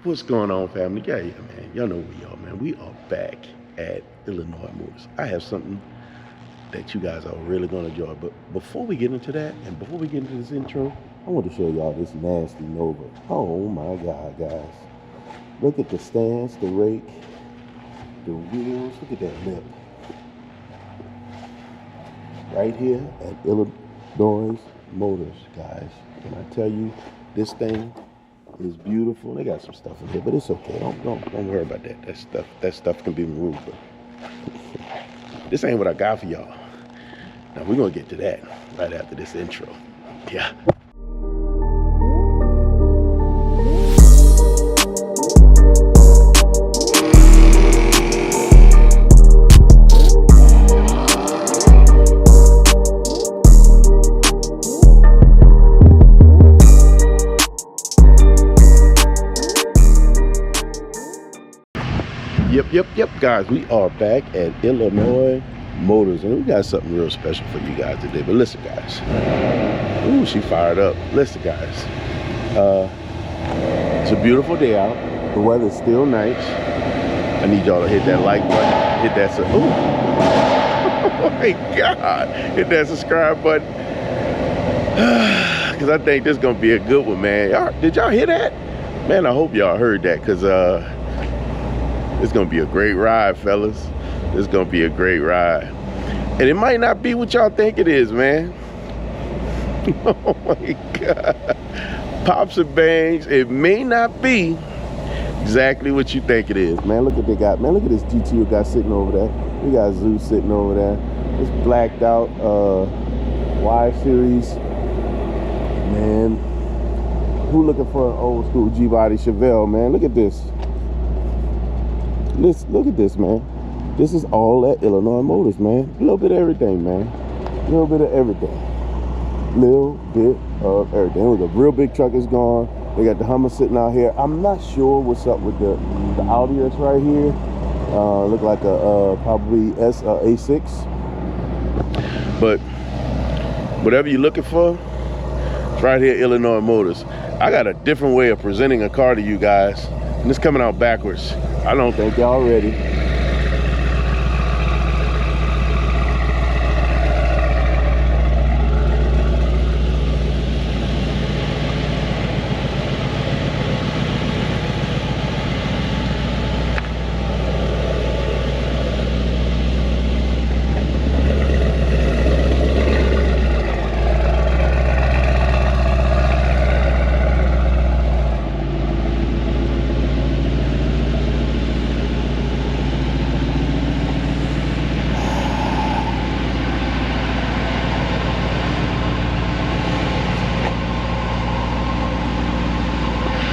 What's going on, family? Yeah, man. Y'all know who we are, man. We are back at Illinois Motors. I have something that you guys are really going to enjoy. But before we get into that, and before we get into this intro, I want to show y'all this nasty Nova. Oh my God, guys. Look at the stance, the rake, the wheels. Look at that lip. Right here at Illinois Motors, guys. Can I tell you, this thing is beautiful. They got some stuff in here, but it's okay. Don't worry about that. That stuff can be removed. But this ain't what I got for y'all. Now we're gonna get to that right after this intro. Yeah. Yep, guys, we are back at Illinois Motors, and we got something real special for you guys today. But listen, guys. Ooh, she fired up. Listen, guys. It's a beautiful day out. The weather's still nice. I need y'all to hit that like button. Hit that. Oh my God! Hit that subscribe button. Because I think this is gonna be a good one, man. Did y'all hear that? Man, I hope y'all heard that, because it's gonna be a great ride, fellas. It's gonna be a great ride. And it might not be what y'all think it is, man. Oh my God. Pops and bangs, it may not be exactly what you think it is. Man, look what they got. Man, look at this GT got sitting over there. We got Zeus sitting over there. It's blacked out Y series. Man, who looking for an old school G-body Chevelle, man? Look at this. Look at this, man. This is all at Illinois Motors, man. A little bit of everything, man. A little bit of everything. Little bit of everything. The real big truck is gone. They got the Hummer sitting out here. I'm not sure what's up with the Audi that's right here. Look like a probably A6. But whatever you're looking for, it's right here at Illinois Motors. I got a different way of presenting a car to you guys, and it's coming out backwards. I don't think y'all ready.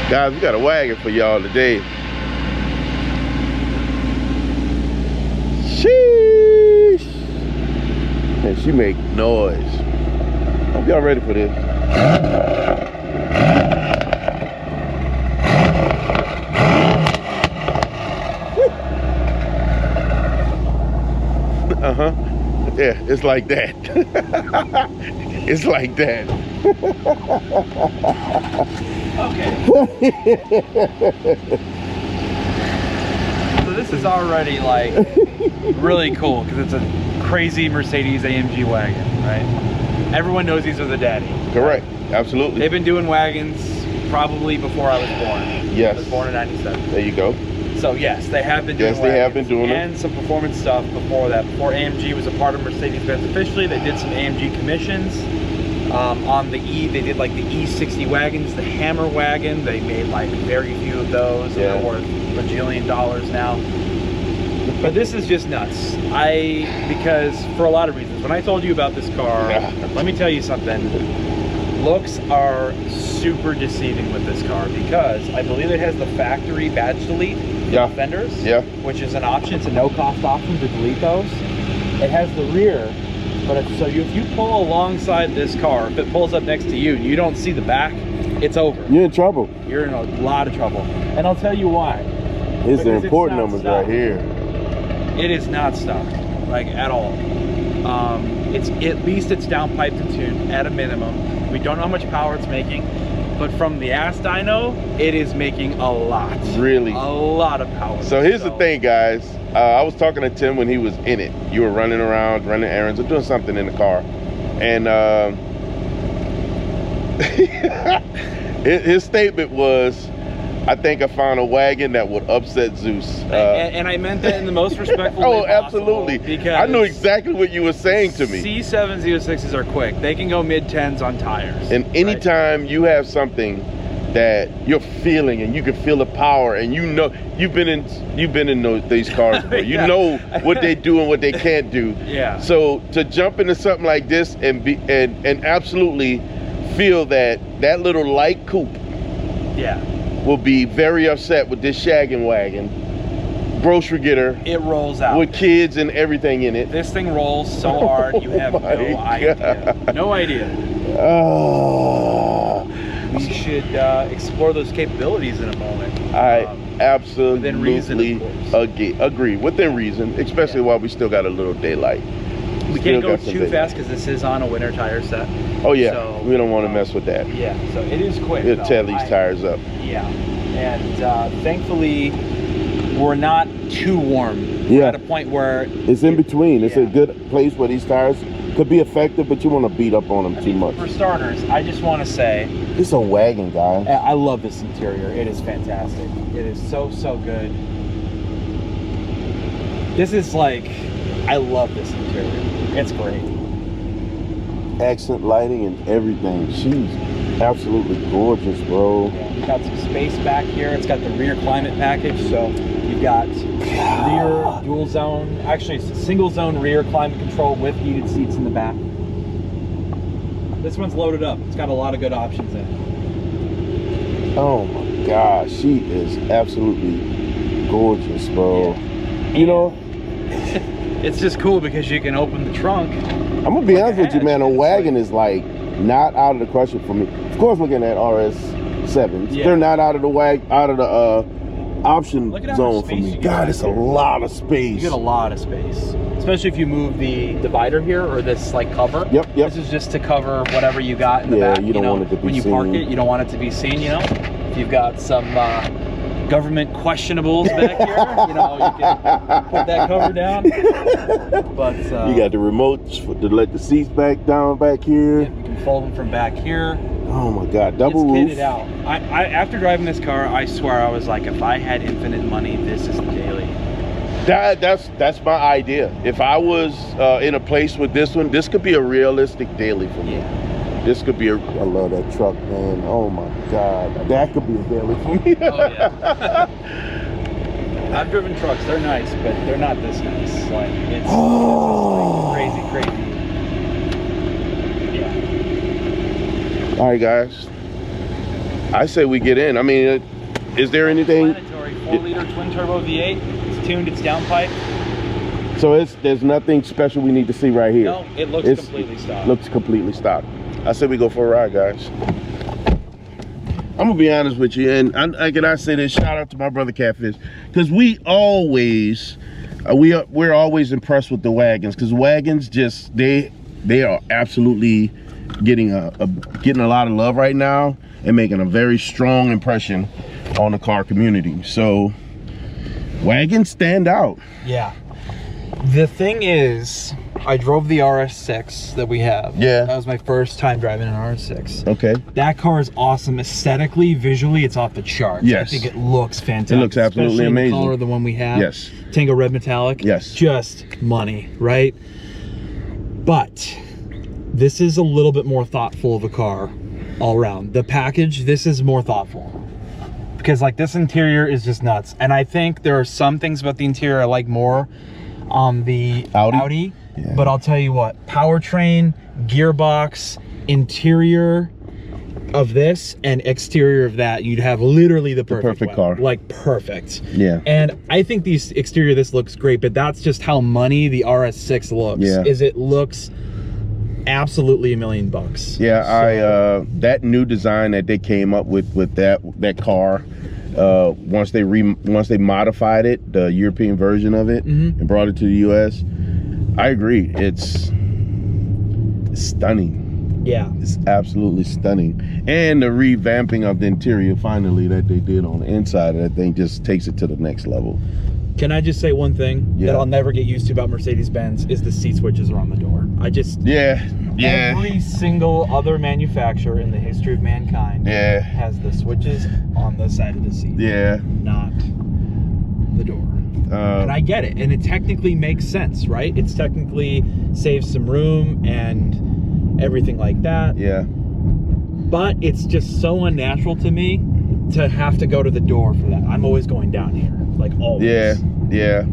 Guys, we got a wagon for y'all today. Sheesh. And she make noise. Hope y'all ready for this. Yeah, it's like that. It's like that. Okay. So this is already like really cool because it's a crazy Mercedes AMG wagon, right? Everyone knows these are the daddy. Correct. Absolutely. They've been doing wagons probably before I was born. Yes. I was born in '97. There you go. So yes, they have been doing wagons. Yes, they have been doing them. And some performance stuff before that. Before AMG was a part of Mercedes-Benz officially, they did some AMG commissions. On the they did like the E60 wagons, the Hammer wagon. They made like very few of those. Yeah. And they're worth $1 bajillion now. But this is just nuts. Because for a lot of reasons. When I told you about this car, let me tell you something. Looks are super deceiving with this car because I believe it has the factory badge delete for fenders, which is an option. It's a no-cost option to delete those. It has the rear. But so if you pull alongside this car, if it pulls up next to you and you don't see the back, it's over. You're in trouble. You're in a lot of trouble. And I'll tell you why. It's the important numbers right here. It is not stock, like at all. It's at least it's downpiped and tuned at a minimum. We don't know how much power it's making. but from the ass dyno, it is making a lot. Really? A lot of power. So here's the thing, guys. I was talking to Tim when he was in it. You were running around, running errands, or doing something in the car. And his statement was, I think I found a wagon that would upset Zeus. And I meant that in the most respectful way possible. Absolutely. Because I knew exactly what you were saying to me. C7 Z06s are quick. They can go mid-10s on tires. And anytime you have something that you're feeling and you can feel the power, and you know you've been in these cars before. You Yeah. know what they do and what they can't do. Yeah. So to jump into something like this and absolutely feel that little light coupe will be very upset with this shaggin' wagon, grocery getter. It rolls out with kids and everything in it. This thing rolls so hard, you have no idea. No idea. We should explore those capabilities in a moment. I absolutely within reason, of course. agree. Within reason, especially while we still got a little daylight. We can't go too fast because this is on a winter tire set. Oh yeah, so, we don't want to mess with that. Yeah, so it is quick. It'll tear these tires up. Yeah, and thankfully we're not too warm. Yeah. We're at a point where it's in between. It's a good place where these tires could be effective, but you want to beat up on them too much. For starters, I just want to say, this is a wagon, guys. I love this interior. It is fantastic. It is so good. This is like, I love this interior. It's great. Accent lighting and everything. She's absolutely gorgeous, bro. Yeah, you've got some space back here. It's got the rear climate package, so you've got rear dual zone, actually it's a single zone rear climate control with heated seats in the back. This one's loaded up. It's got a lot of good options in it. Oh my gosh, she is absolutely gorgeous, bro. Yeah. You know, it's just cool because you can open the trunk. I'm gonna be honest with you, man. A wagon is like not out of the question for me. Of course, looking at RS7s, they're not out of the option zone for me. God, it's a lot of space. You get a lot of space, especially if you move the divider here or this like cover. Yep. This is just to cover whatever you got in the back. You don't want it to be when you seen. park it, you don't want it to be seen. You know, if you've got some government questionables back here, you know, you can put that cover down. But you got the remotes to let the seats back down back here. Yeah, you can fold them from back here. Oh my God, double roof. It's kitted out. I after driving this car, I swear I was like, if I had infinite money, this is the daily. That's my idea. If I was in a place with this one, this could be a realistic daily for me. Yeah. This could be I love that truck, man. Oh my God, that could be a daily for me. Oh yeah. I've driven trucks. They're nice, but they're not this nice. Like it's just like crazy. Yeah. All right, guys. I say we get in. I mean, is there anything? 4-liter twin-turbo V8. It's tuned. It's downpipe. So there's nothing special we need to see right here. No, it looks completely stock. Looks completely stock. I said we go for a ride, guys. I'm gonna be honest with you, and I say this, shout out to my brother Catfish, because we're always impressed with the wagons, because wagons just they are absolutely getting a lot of love right now and making a very strong impression on the car community. So wagons stand out. Yeah. The thing is, I drove the RS6 that we have. Yeah. That was my first time driving an RS6. Okay. That car is awesome. Aesthetically, visually, it's off the charts. Yes. I think it looks fantastic. It looks absolutely especially amazing. In the color, the one we have. Yes. Tango Red Metallic. Yes. Just money, right? But this is a little bit more thoughtful of a car all around. The package, this is more thoughtful. Because like this interior is just nuts. And I think there are some things about the interior I like more on the Audi. Yeah. But I'll tell you what, powertrain, gearbox, interior of this and exterior of that, you'd have literally the perfect car. Like perfect. Yeah. And I think the exterior of this looks great, but that's just how money the RS6 looks. Yeah. Is it looks absolutely $1 million. Yeah, so, that new design that they came up with that car, once they modified it, the European version of it, and brought it to the US, I agree, it's stunning. Yeah. It's absolutely stunning. And the revamping of the interior finally that they did on the inside, I think just takes it to the next level. Can I just say one thing that I'll never get used to about Mercedes-Benz is the seat switches are on the door. I just... Yeah. Every single other manufacturer in the history of mankind has the switches on the side of the seat. Yeah. Not the door. And I get it. And it technically makes sense, right? It's technically saves some room and everything like that. Yeah. But it's just so unnatural to me to have to go to the door for that. I'm always going down here, like always. Yeah, yeah.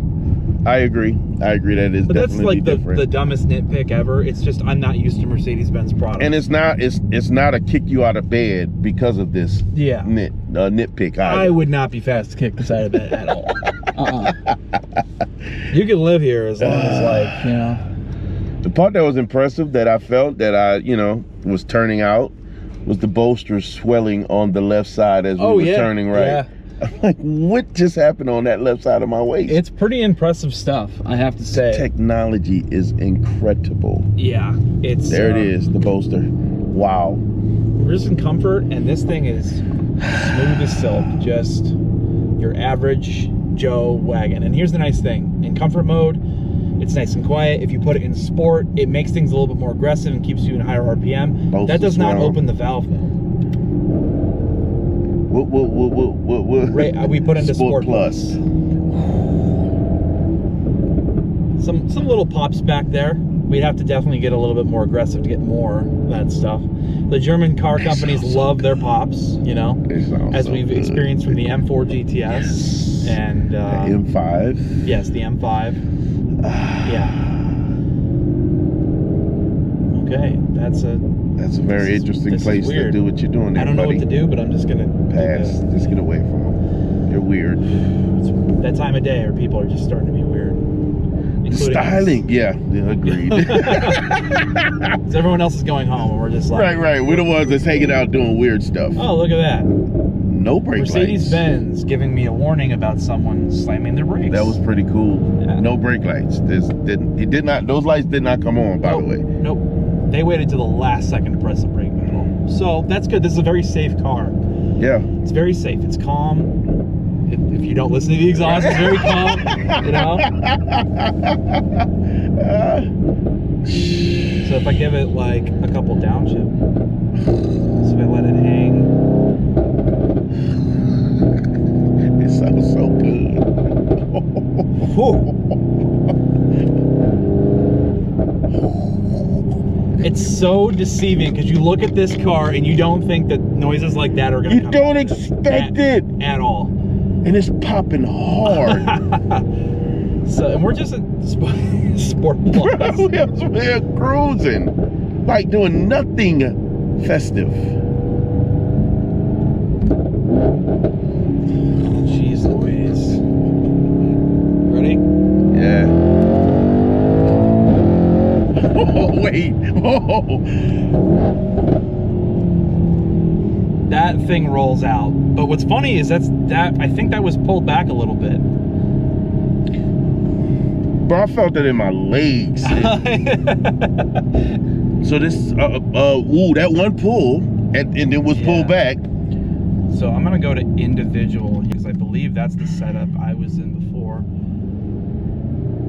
I agree. I agree that is definitely different. But that's like different. the dumbest nitpick ever. It's just I'm not used to Mercedes-Benz products. And it's not a kick you out of bed because of this nitpick either. I would not be fast to kick this out of bed at all. You can live here as long as, like, you know. The part that was impressive that I felt that I, you know, was turning out was the bolsters swelling on the left side as we were turning right. Yeah. I'm like, what just happened on that left side of my waist? It's pretty impressive stuff, I have to say. The technology is incredible. Yeah, it's there. It is, the bolster. Wow. We're just in comfort, and this thing is smooth as silk. Just your average Joe wagon. And here's the nice thing: in comfort mode, it's nice and quiet. If you put it in sport, it makes things a little bit more aggressive and keeps you in higher RPM. Bolster that does not open the valve though. What? Right, we put into Sport Plus. Some little pops back there. We'd have to definitely get a little bit more aggressive to get more of that stuff. The German car companies love their pops, you know, as we've experienced from the M4 GTS and the M5. Yes, the M5. Yeah. Okay, that's a very interesting place to do what you're doing there, I don't know what to do, but I'm just gonna pass. Just get away from them. They're weird. It's that time of day where people are just starting to be weird. Styling, yeah, agreed. So everyone else is going home, and we're just like, right. We're the ones that's hanging out doing weird stuff. Oh, look at that! No brake lights. Mercedes-Benz giving me a warning about someone slamming their brakes. That was pretty cool. Yeah. No brake lights. Those lights did not come on, by the way. Nope. They waited till the last second to press the brake pedal. So that's good. This is a very safe car. Yeah. It's very safe. It's calm. If you don't listen to the exhaust, it's very calm, you know? So if I give it like a couple downshift, so if I let it hang. It sounds so good. It's so deceiving because you look at this car and you don't think that noises like that are going to come. You don't expect it at all. And it's popping hard. So, and we're just a Sport Plus. We're cruising, like doing nothing festive. Jeez Louise. Ready? Yeah. Oh, wait. Oh. That thing rolls out. But what's funny is I think that was pulled back a little bit. Bro, I felt that in my legs. So this, that one pull, and it was pulled back. So I'm gonna go to individual because I believe that's the setup I was in before.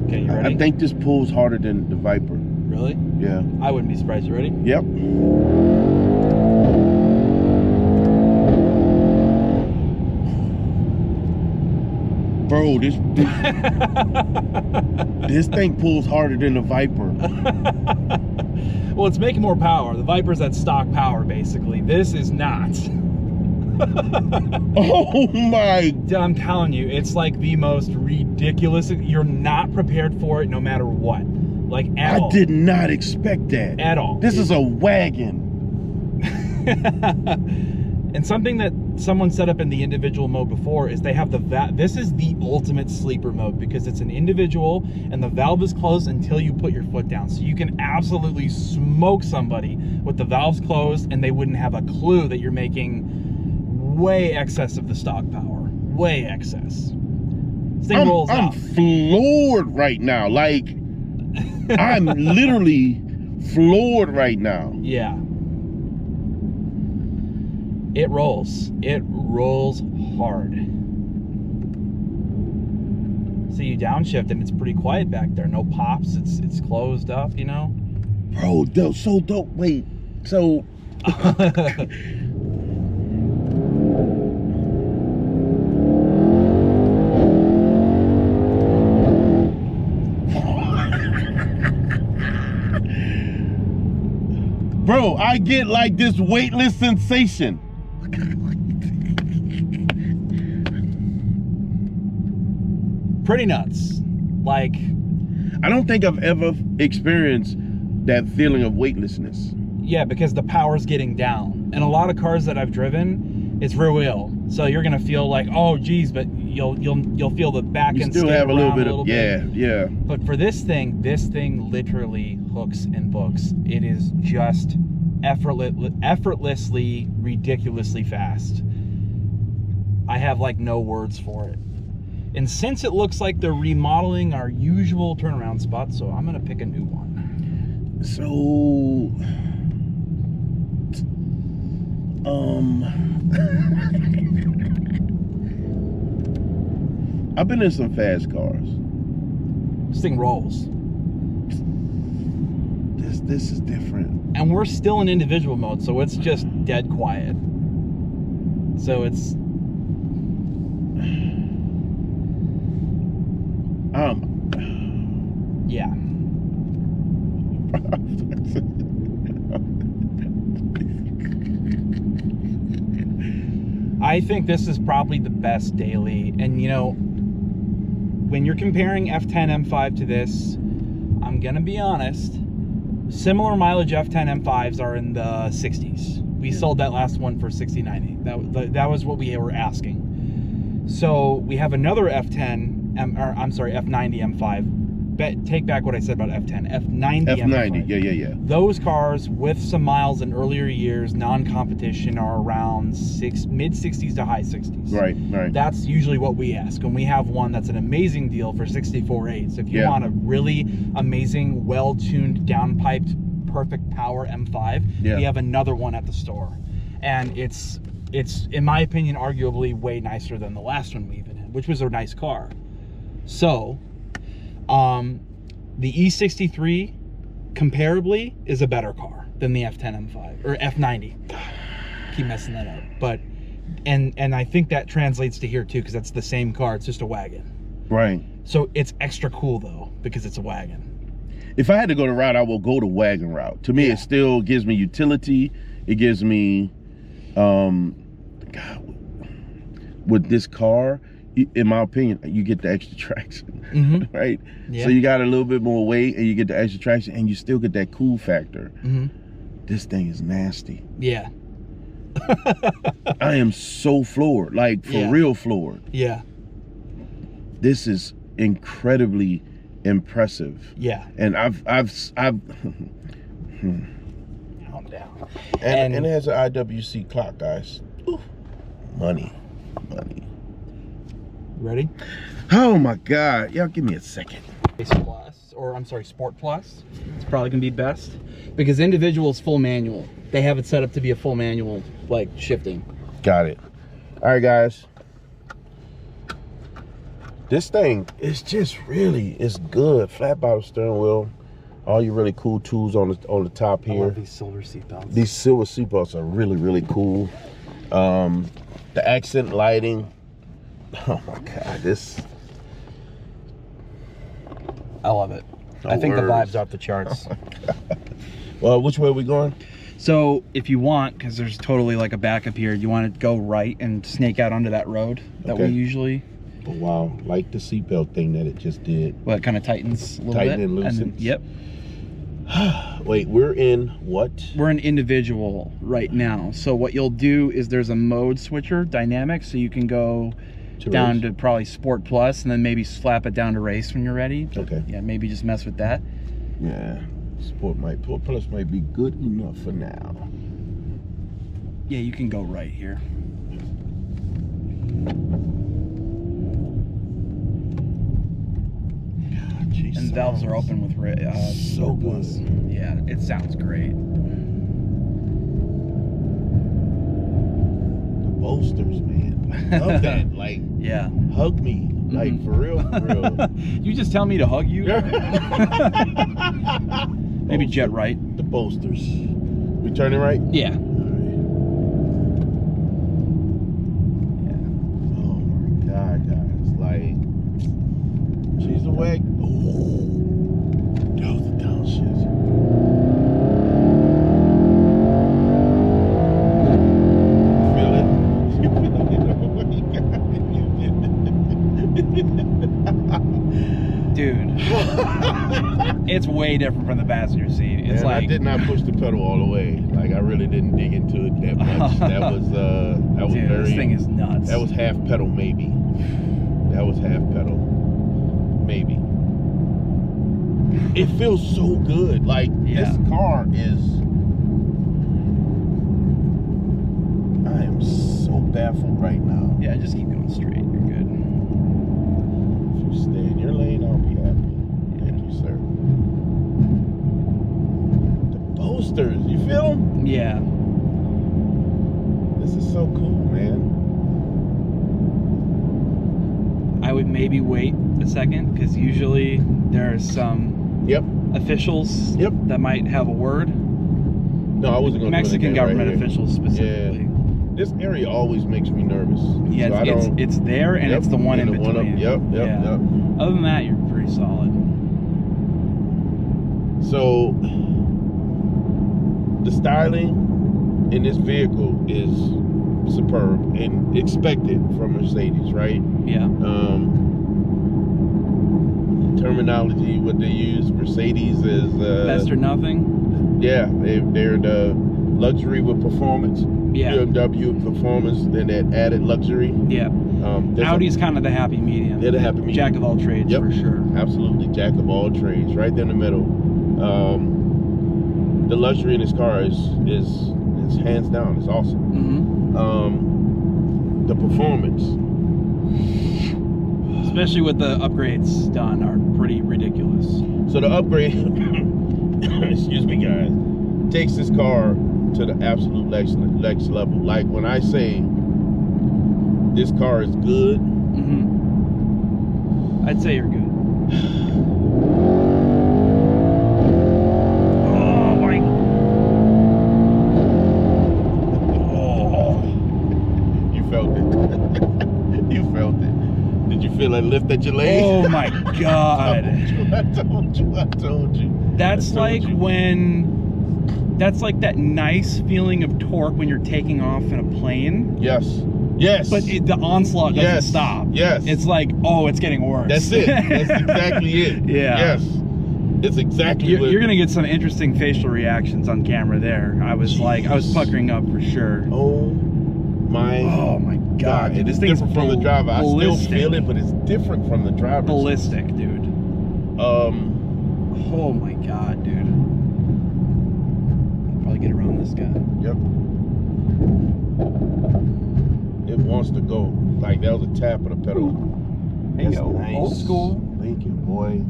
Okay, you ready? I think this pulls harder than the Viper. Really? Yeah. I wouldn't be surprised. You ready? Yep. Bro, this thing pulls harder than the Viper. Well, it's making more power. The Viper's at stock power, basically. This is not. Oh my! I'm telling you, it's like the most ridiculous. You're not prepared for it, no matter what. Like at all. I did not expect that at all. This is a wagon. And something that someone set up in the individual mode before is they have this is the ultimate sleeper mode because it's an individual and the valve is closed until you put your foot down. So you can absolutely smoke somebody with the valves closed and they wouldn't have a clue that you're making way excess of the stock power. Way excess. This thing rolls out. I'm floored right now. Like, I'm literally floored right now. Yeah. It rolls. It rolls hard. So you downshift and it's pretty quiet back there. No pops. It's closed up, you know. Bro, so dope. Wait, so. Bro, I get like this weightless sensation. Pretty nuts. Like, I don't think I've ever experienced that feeling of weightlessness. Yeah, because the power's getting down. And a lot of cars that I've driven, it's rear wheel. So you're gonna feel like, oh geez, but you'll feel the back end still have a little bit of yeah. But for this thing literally hooks and books. It is just effortlessly, ridiculously fast. I have like no words for it. And since it looks like they're remodeling our usual turnaround spot, so I'm gonna pick a new one. So, I've been in some fast cars. This thing rolls. This is different. And we're still in individual mode, so it's just dead quiet. So it's yeah. I think this is probably the best daily. And you know, when you're comparing F10 M5 to this, I'm gonna be honest, similar mileage F10 M5s are in the 60s. We sold that last one for 60-90. That was what we were asking. So we have another F90 M5. Take back what I said about F10. F90 F90, M5. yeah. Those cars with some miles in earlier years, non-competition, are around mid-60s to high 60s. Right. That's usually what we ask. And we have one that's an amazing deal for 64.8. So if you want a really amazing, well-tuned, downpiped, perfect power M5, we have another one at the store. And it's in my opinion, arguably way nicer than the last one we even had, which was a nice car. So, the E63 comparably is a better car than the F10 M5 or F90. Keep messing that up, but and I think that translates to here too, because that's the same car. It's just a wagon. Right. So it's extra cool though because it's a wagon. If I had to go the route, I will go the wagon route. To me, it still gives me utility. It gives me, God, with this car, in my opinion, you get the extra traction, right? Yeah. So you got a little bit more weight and you get the extra traction and you still get that cool factor. This thing is nasty. Yeah. I am so floored, like for real floored. Yeah. This is incredibly impressive. Yeah. And I've calm down. And it has an IWC clock, guys. Ooh. Money. Ready? Oh my God. Y'all give me a second. Plus, or I'm sorry, Sport Plus. It's probably gonna be best because individual is full manual. They have it set up to be a full manual, like shifting. Got it. All right, guys. This thing is just really, it's good. Flat bottom steering wheel. All your really cool tools on the top here. I love these silver seatbelts. These silver seatbelts are really cool. The accent lighting. Oh my God, this. I love it. I think the vibes are off the charts. Oh well, which way are we going? So if you want, because there's totally like a backup here, you want to go right and snake out onto that road that we usually. Oh, wow, like the seatbelt thing that it just did. Well, it kind of tightens a little bit. And loosens. Yep. Wait, we're in what? We're in individual right now. So what you'll do is there's a mode switcher, dynamic, so you can go down to probably Sport Plus and then maybe slap it down to race when you're ready. Okay. Yeah, maybe just mess with that. Yeah, Sport Plus might be good enough for now. Yeah, you can go right here. And valves are open with so good. Yeah, it sounds great. boasters, man. I love that. Like, yeah. hug me. Like, for real, for real. You just tell me to hug you? Maybe jet right. The boasters. We turning right? Yeah. Oh my God, guys. Like, she's awake. Oh, that was the downshift. Feel it? You feel it? Dude, it's way different from the passenger seat. It's like I did not push the pedal all the way. Like, I really didn't dig into it that much. That was dude, very. This thing is nuts. That was half pedal, maybe. That was half pedal, maybe. It feels so good. Like, this car is. I am so baffled right now. Yeah, just keep going straight. You're good. If you stay in your lane, I'll be happy. Thank you, sir. The boasters, you feel them? Yeah. This is so cool, man. I would maybe wait a second because usually there are some officials that might have a word. No, I wasn't going to Mexican government officials specifically. Yeah. This area always makes me nervous. Yeah, so it's there and it's the one in between. Yep. Other than that, you're pretty solid. So, the styling in this vehicle is superb and expected from Mercedes, right? Yeah. Terminology, what they use, Mercedes is best or nothing. Yeah, they're the luxury with performance. Yeah. BMW performance, then that added luxury. Yeah. Audi's kind of the happy medium. They're the happy medium. Jack of all trades, for sure. Absolutely, jack of all trades, right there in the middle. The luxury in this car is hands down. It's awesome. Mm-hmm. The performance, especially with the upgrades done, are pretty ridiculous. So the upgrade, excuse me, guys, takes this car to the absolute next level. Like, when I say this car is good, I'd say you're good. You felt it. You felt it. Did you feel that lift at your leg? Oh my God. I told you. That's like when. That's like that nice feeling of torque when you're taking off in a plane. Yes. But the onslaught doesn't stop. Yes. It's like, oh, it's getting worse. That's it. That's exactly it. Yeah. Yes. It's exactly you're going to get some interesting facial reactions on camera there. I was puckering up for sure. Oh my God. Dude, It is different from the driver. Ballistic. I still feel it, but it's different from the driver. Ballistic, dude. Oh my God, dude. Probably get around this guy. Yep. It wants to go. Like, that was a tap of the pedal. There you go. Nice. Old school. Thank you, boy.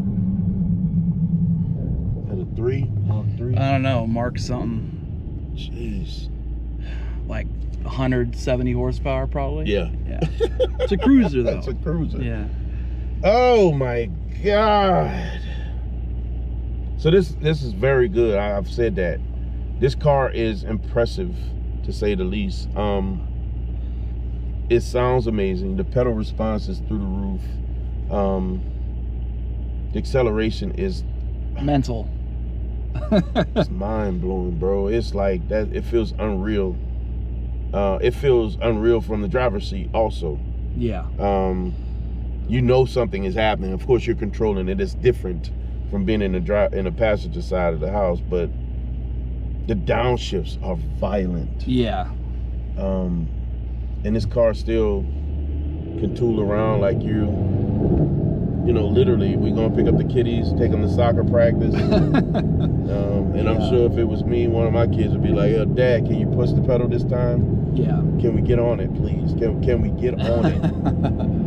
At a 3? Mark 3? I don't know. Mark something. Jeez. Like 170 horsepower, probably. Yeah. It's a cruiser, though. It's a cruiser. Yeah. Oh my God. So this is very good. I've said that. This car is impressive, to say the least. It sounds amazing. The pedal response is through the roof. The acceleration is mental. It's mind-blowing, bro. It's like that. It feels unreal. It feels unreal from the driver's seat also. Yeah. You know something is happening. Of course, you're controlling it. It's different from being in the passenger side of the house, but the downshifts are violent. Yeah. And this car still can tool around like you know, literally, we're gonna pick up the kiddies, take them to soccer practice. And I'm sure if it was me, one of my kids would be like, "Yo, Dad, can you push the pedal this time? Yeah. Can we get on it, please? Can we get on it?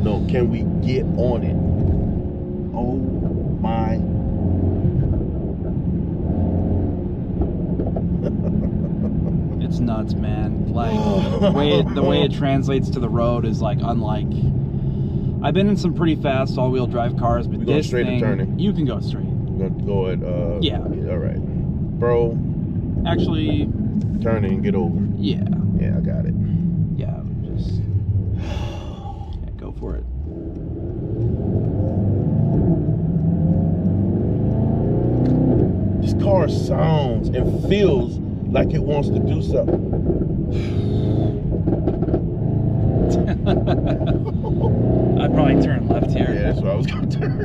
No, can we get on it?" Oh my. It's nuts, man. Like the way it translates to the road is like unlike. I've been in some pretty fast all-wheel drive cars, but this straight thing, to turning. you can go straight. We're gonna go at yeah. All right, bro. Actually, turn it and get over. Yeah. Yeah, I got it. Yeah, just go for it. This car sounds and feels like it wants to do something. I'd probably turn left here. Yeah, that's what I was gonna turn.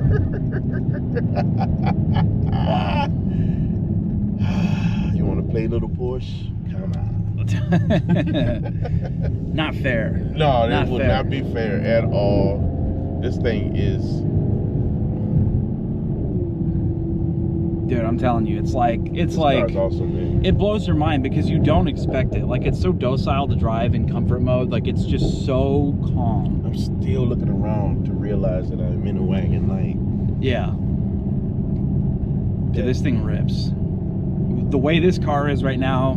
You want to play little Porsche? Come on. Not fair. No, that would not be fair at all. This thing is. Dude, I'm telling you, it's like awesome, man. It blows your mind because you don't expect it. Like, it's so docile to drive in comfort mode. Like, it's just so calm. I'm still looking around to realize that I'm in a wagon light. Yeah. Dude, this thing rips. The way this car is right now,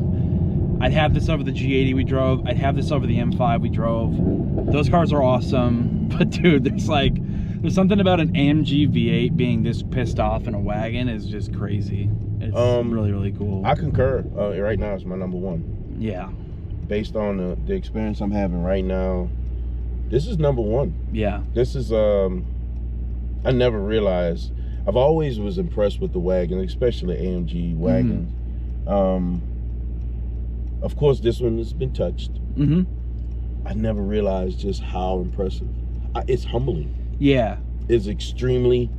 I'd have this over the G80 we drove. I'd have this over the M5 we drove. Those cars are awesome. But dude, there's something about an AMG V8 being this pissed off in a wagon is just crazy. It's really, really cool. I concur. Right now, it's my #1. Yeah. Based on the experience I'm having right now, this is #1. Yeah. This is, I never realized. I've always was impressed with the wagon, especially AMG wagons. Of course, this one has been touched. I never realized just how impressive. It's humbling. Yeah. It's extremely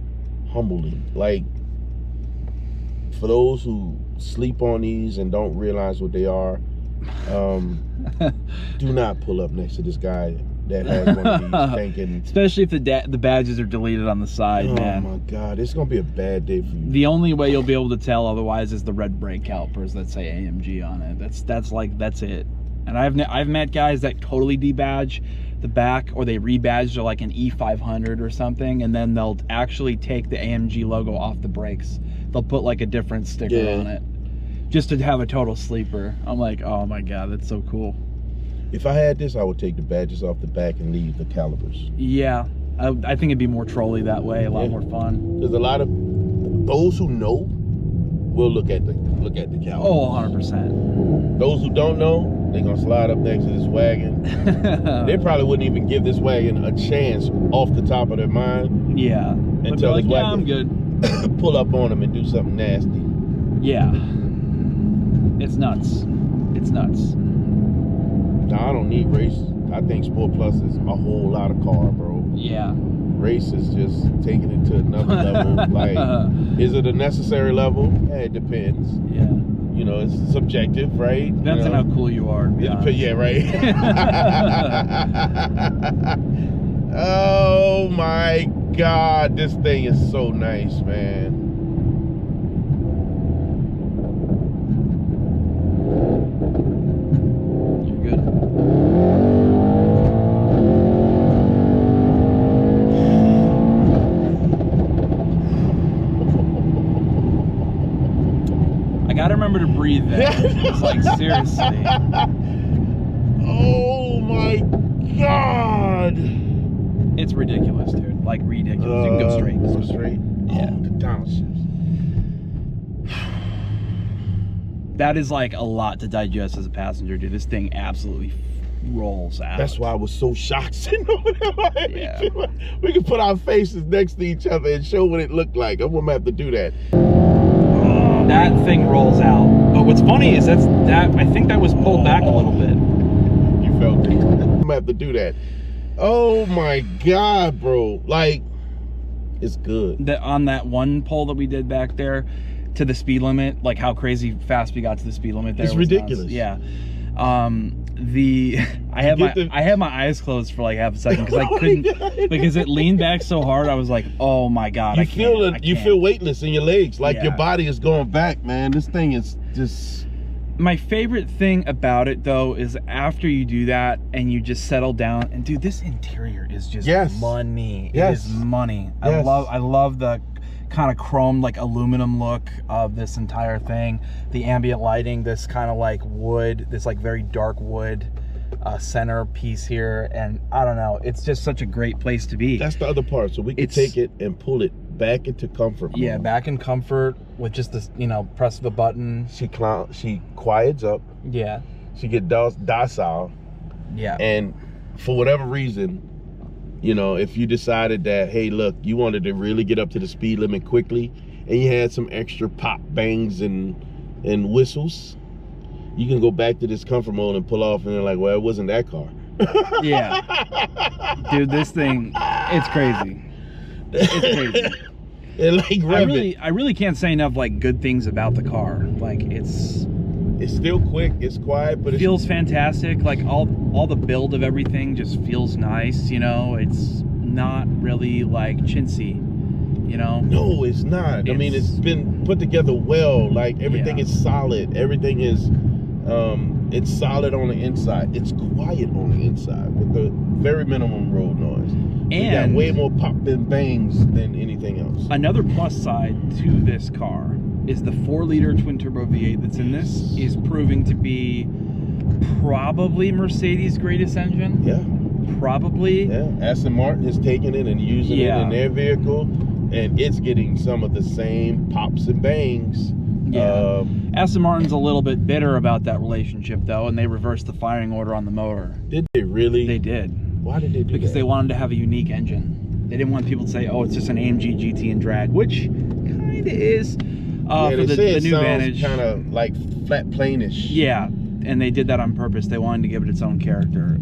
humbling. Like, for those who sleep on these and don't realize what they are, do not pull up next to this guy that has one of these thinking. Especially if the badges are deleted on the side, man. Oh my God, it's gonna be a bad day for you. The only way you'll be able to tell otherwise is the red brake calipers that say AMG on it. That's it. And I've met guys that totally debadge the back, or they rebadge to like an E500 or something, and then they'll actually take the AMG logo off the brakes. They'll put like a different sticker on it just to have a total sleeper. I'm like, oh my God, that's so cool. If I had this, I would take the badges off the back and leave the calipers. Yeah, I think it'd be more trolly that way, a lot more fun. There's a lot of those who know will look at the calipers. Oh, 100%. Those who don't know, they're gonna slide up next to this wagon. They probably wouldn't even give this wagon a chance off the top of their mind. Yeah. Until like, this yeah, wagon I'm good. pull up on them and do something nasty. Yeah. It's nuts. It's nuts. No, I don't need race. I think Sport Plus is a whole lot of car, bro. Yeah. Race is just taking it to another level. Like, is it a necessary level? Yeah, it depends. Yeah. You know, it's subjective, right? Depends on how cool you are. Yeah, right. Oh my God, this thing is so nice, man. You're good. I gotta remember to breathe there. It's like, seriously. Oh my God. It's ridiculous, dude. Like, ridiculous. You can go straight. Go straight? Yeah. Oh, the downshifts. That is like a lot to digest as a passenger, dude. This thing absolutely rolls out. That's why I was so shocked sitting over there. Yeah. We could put our faces next to each other and show what it looked like. I'm gonna have to do that. That thing rolls out. But what's funny is I think that was pulled back a little bit. You felt it. I'm gonna have to do that. Oh my God, bro. Like, it's good. On that one pull that we did back there to the speed limit, like how crazy fast we got to the speed limit there. It's ridiculous. Nuts. Yeah. I had my eyes closed for like half a second because I couldn't because it leaned back so hard. I was like, oh my God. You feel weightless in your legs, like your body is going back, man. This thing is just. My favorite thing about it though is after you do that and you just settle down, and dude, this interior is just money. It is money. I love the kind of chrome, like aluminum look of this entire thing. The ambient lighting, this kind of like wood, this like very dark wood center piece here, and I don't know, it's just such a great place to be. That's the other part. So we can take it and pull it back into comfort mode. Yeah, back in comfort with just this, you know, press of a button. She quiets up. Yeah. She get docile. Yeah. And for whatever reason, you know, if you decided that, hey, look, you wanted to really get up to the speed limit quickly, and you had some extra pop, bangs, and whistles, you can go back to this comfort mode and pull off, and they're like, well, it wasn't that car. Yeah. Dude, this thing, it's crazy. It's crazy. And like I really can't say enough like good things about the car. Like it's still quick, it's quiet, but it feels fantastic. Like all the build of everything just feels nice, you know. It's not really like chintzy, you know. No, it's not. I mean, it's been put together well. Like everything is solid. Everything is it's solid on the inside. It's quiet on the inside with the very minimum road noise. And got way more pop and bangs than anything else. Another plus side to this car is the 4-liter twin-turbo V8 that's in this is proving to be probably Mercedes' greatest engine. Yeah. Probably. Yeah. Aston Martin is taking it and using it in their vehicle, and it's getting some of the same pops and bangs. Yeah. Aston Martin's a little bit bitter about that relationship, though, and they reversed the firing order on the motor. Did they really? They did. Why did they do that? Because they wanted to have a unique engine. They didn't want people to say, oh, it's just an AMG GT and drag, which kind of is. For the new Vantage, kind of like flat plane-ish. Yeah, and they did that on purpose. They wanted to give it its own character,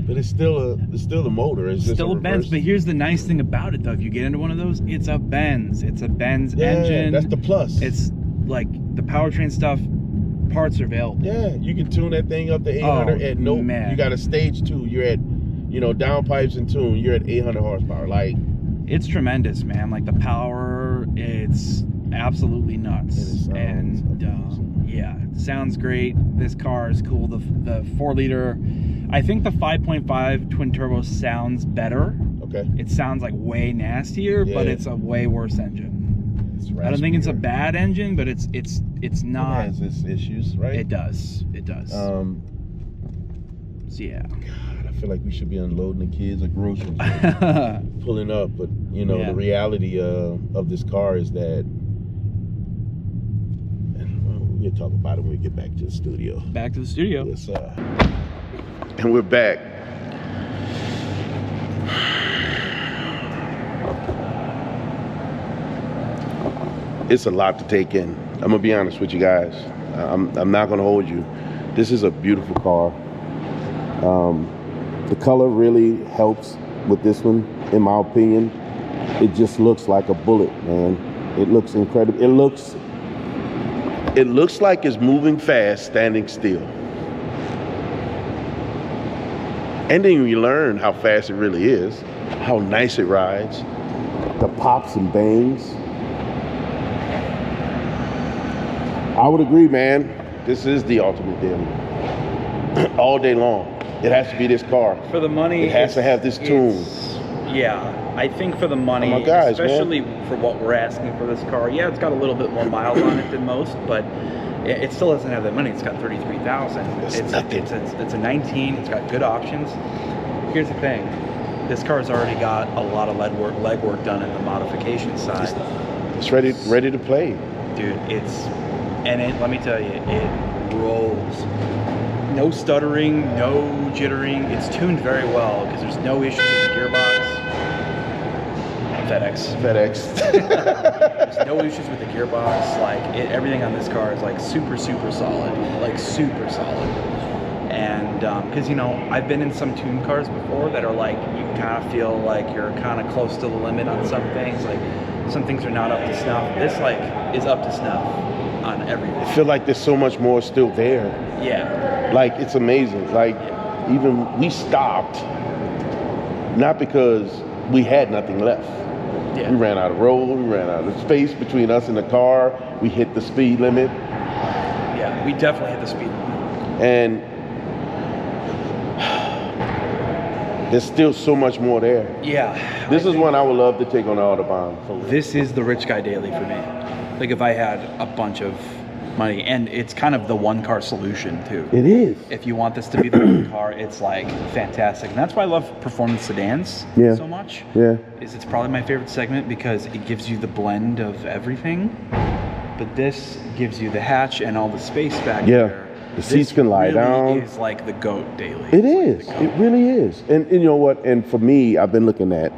but it's still a motor. It's still a Benz. But here's the nice thing about it, though. If you get into one of those, it's a Benz. It's a Benz engine. That's the plus. It's like the powertrain stuff. Parts are available. Yeah, you can tune that thing up to 800 at no. Man. You got a stage 2. You're at, you know, downpipes and tune. You're at 800 horsepower. Like, it's tremendous, man. Like the power, it's absolutely nuts. Yeah, it sounds great. This car is cool. The 4-liter, I think the 5.5 twin turbo sounds better. Okay. It sounds like way nastier, but it's a way worse engine. I don't think it's a bad engine, but it's not. It has its issues, right? It does. So yeah. God, I feel like we should be unloading the kids at groceries, pulling up. But you know, the reality of this car is that. We'll talk about it when we get back to the studio. Back to the studio. Yes, and we're back. It's a lot to take in. I'm gonna be honest with you guys. I'm not gonna hold you. This is a beautiful car. The color really helps with this one, in my opinion. It just looks like a bullet, man. It looks incredible. It looks like it's moving fast, standing still. And then you learn how fast it really is, how nice it rides, the pops and bangs. I would agree, man. This is the ultimate deal. All day long. It has to be this car. For the money, it has to have this tune. Yeah, I think for the money, oh my gosh, especially man. For what we're asking for this car. Yeah, it's got a little bit more miles on it than most, but it still doesn't have that money. It's got 33,000. It's a 19. It's got good options. Here's the thing: this car's already got a lot of legwork done in the modification side. It's ready to play, dude. Let me tell you, it rolls. No stuttering, no jittering. It's tuned very well because there's no issues with the gearbox. FedEx. There's no issues with the gearbox. Like everything on this car is like super solid, like super solid. And because you know, I've been in some tuned cars before that are like you kind of feel like you're kind of close to the limit on some things. Like some things are not up to snuff. This like is up to snuff on everything. I feel like there's so much more still there. Yeah. Like it's amazing. Like even we stopped not because we had nothing left. Yeah. We ran out of road, we ran out of space between us and the car, we hit the speed limit. Yeah, we definitely hit the speed limit. And there's still so much more there. Yeah. This is one I would love to take on the Autobahn. This is the rich guy daily for me. Like if I had a bunch of money, and it's kind of the one car solution too. It is. If you want this to be the one car, it's like fantastic. And that's why I love performance sedans so much. Yeah. It's probably my favorite segment because it gives you the blend of everything. But this gives you the hatch and all the space back there. The seats can lie down. It's like the GOAT daily. It is. It really is. And you know what? And for me, I've been looking at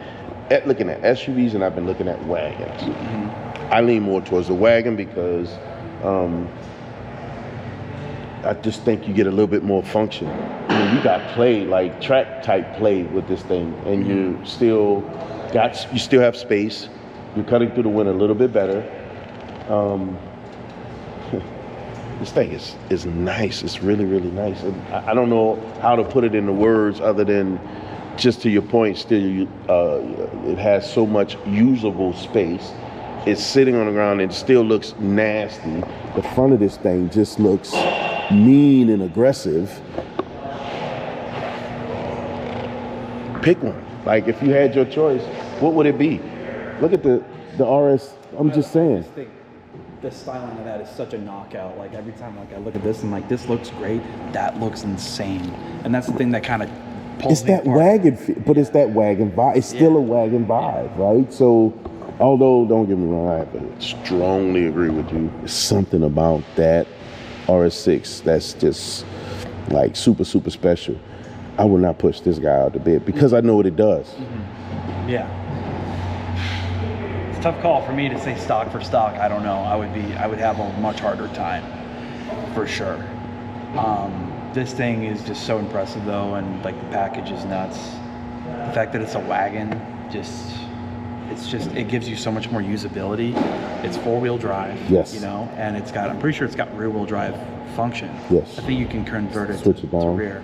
SUVs and I've been looking at wagons. Mm-hmm. I lean more towards the wagon because I just think you get a little bit more function. I mean, you got play, like track type play with this thing, and you still have space. You're cutting through the wind a little bit better. This thing is nice. It's really, really nice. And I don't know how to put it into words other than just to your point. Still, it has so much usable space. It's sitting on the ground and it still looks nasty. The front of this thing just looks mean and aggressive. Pick one. Like if you had your choice, what would it be? Look at the RS. I'm just saying. The styling of that is such a knockout. Like every time I look at this, I'm like, this looks great. That looks insane. And that's the thing that kind of pulls me apart. Wagon, but it's that wagon vibe. It's still a wagon vibe, right? So, although don't get me wrong, I strongly agree with you. There's something about that RS6 that's just like super, super special. I would not push this guy out the bed because I know what it does. Mm-hmm. Yeah. Tough call for me to say stock for stock. I don't know. I would have a much harder time for sure. This thing is just so impressive though, and like the package is nuts. The fact that it's a wagon, it gives you so much more usability. It's 4-wheel drive, yes, you know, and I'm pretty sure it's got rear-wheel drive function. Yes. I think you can convert it Switch it down. to rear,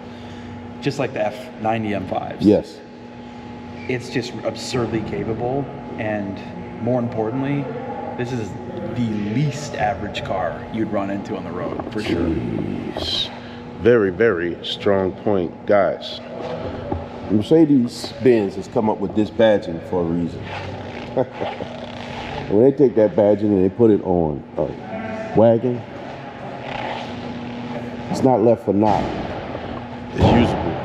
just like the F90 M5s. Yes. It's just absurdly capable, and more importantly, this is the least average car you'd run into on the road, for sure. Very, very strong point. Guys, Mercedes-Benz has come up with this badging for a reason. When they take that badging and they put it on a wagon, it's not left for naught. It's usable.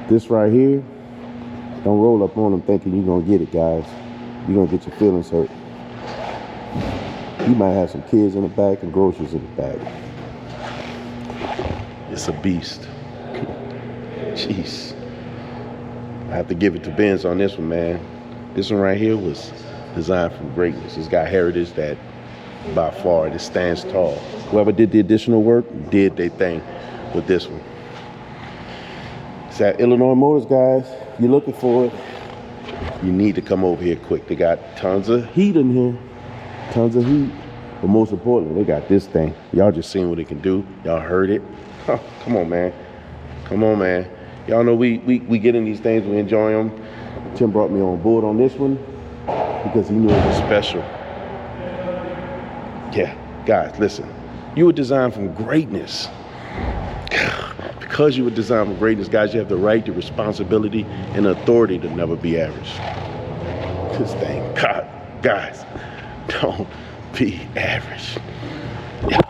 This right here, don't roll up on them thinking you're going to get it, guys. You're going to get your feelings hurt. You might have some kids in the back and groceries in the back. It's a beast. Jeez. I have to give it to Benz on this one, man. This one right here was designed from greatness. It's got heritage that, by far, it stands tall. Whoever did the additional work did their thing with this one. It's at Illinois Motors, guys. If you're looking for it, you need to come over here quick. They got tons of heat in here. Tons of heat. But most importantly, they got this thing. Y'all just seen what it can do. Y'all heard it. Oh, come on, man. Come on, man. Y'all know we get in these things, we enjoy them. Tim brought me on board on this one because he knew it was special. Yeah, guys, listen. You were designed from greatness. Because you were designed from greatness, guys, you have the right, the responsibility, and authority to never be average. This thing, God, guys, don't be average. Yeah.